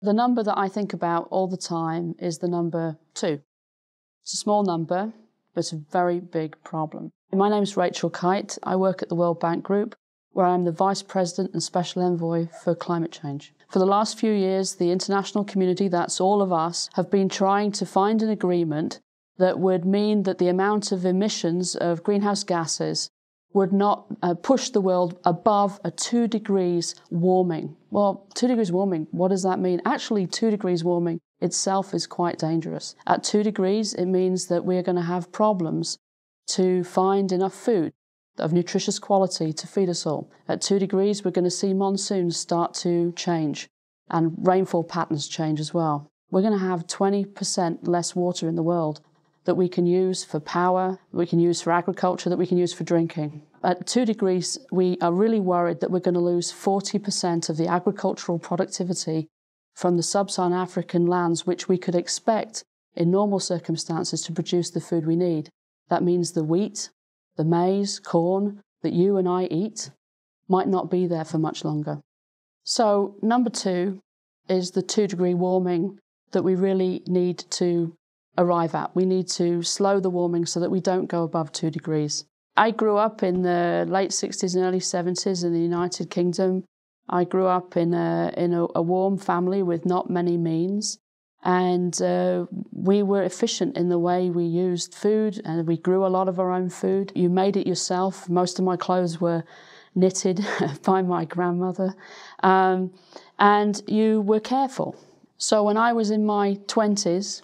The number that I think about all the time is the number 2. It's a small number, but it's a very big problem. My name is Rachel Kite. I work at the World Bank Group, where I'm the Vice President and Special Envoy for Climate Change. For the last few years, the international community, that's all of us, have been trying to find an agreement that would mean that the amount of emissions of greenhouse gases would not push the world above a 2 degrees warming. Well, 2 degrees warming, what does that mean? Actually, 2 degrees warming itself is quite dangerous. At 2 degrees, it means that we're going to have problems to find enough food of nutritious quality to feed us all. At 2 degrees, we're going to see monsoons start to change and rainfall patterns change as well. We're going to have 20% less water in the world that we can use for power, that we can use for agriculture, that we can use for drinking. At 2 degrees, we are really worried that we're going to lose 40% of the agricultural productivity from the sub-Saharan African lands, which we could expect in normal circumstances to produce the food we need. That means the wheat, the maize, corn that you and I eat might not be there for much longer. So number 2 is the 2 degree warming that we really need to arrive at. We need to slow the warming so that we don't go above 2 degrees. I grew up in the late 60s and early 70s in the United Kingdom. I grew up in a warm family with not many means, and we were efficient in the way we used food, and we grew a lot of our own food. You made it yourself. Most of my clothes were knitted by my grandmother, and you were careful. So when I was in my 20s,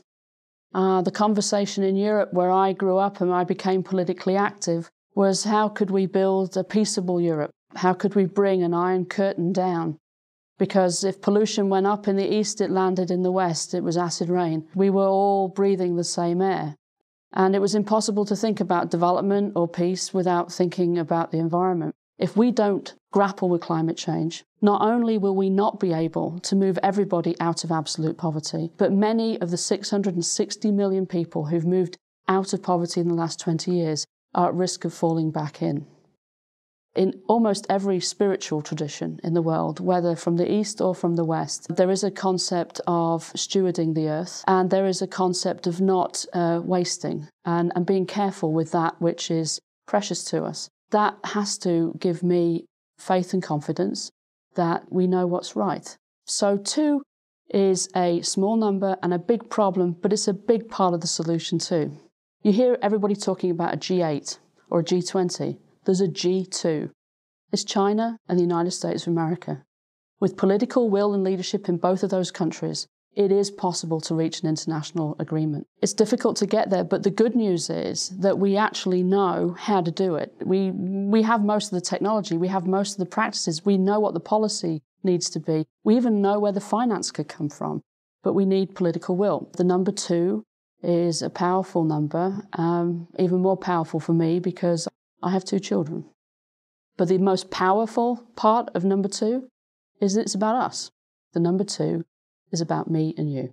the conversation in Europe where I grew up and I became politically active was, how could we build a peaceable Europe? How could we bring an iron curtain down? Because if pollution went up in the east, it landed in the west. It was acid rain. We were all breathing the same air. And it was impossible to think about development or peace without thinking about the environment. If we don't grapple with climate change, not only will we not be able to move everybody out of absolute poverty, but many of the 660 million people who've moved out of poverty in the last 20 years are at risk of falling back in. In almost every spiritual tradition in the world, whether from the East or from the West, there is a concept of stewarding the earth, and there is a concept of not wasting and being careful with that which is precious to us. That has to give me faith and confidence that we know what's right. So 2 is a small number and a big problem, but it's a big part of the solution too. You hear everybody talking about a G8 or a G20. There's a G2. It's China and the United States of America. With political will and leadership in both of those countries, it is possible to reach an international agreement. It's difficult to get there, but the good news is that we actually know how to do it. We have most of the technology, we have most of the practices, we know what the policy needs to be. We even know where the finance could come from, but we need political will. The number 2 is a powerful number, even more powerful for me because I have 2 children. But the most powerful part of number 2 is that it's about us. The number 2 is about me and you.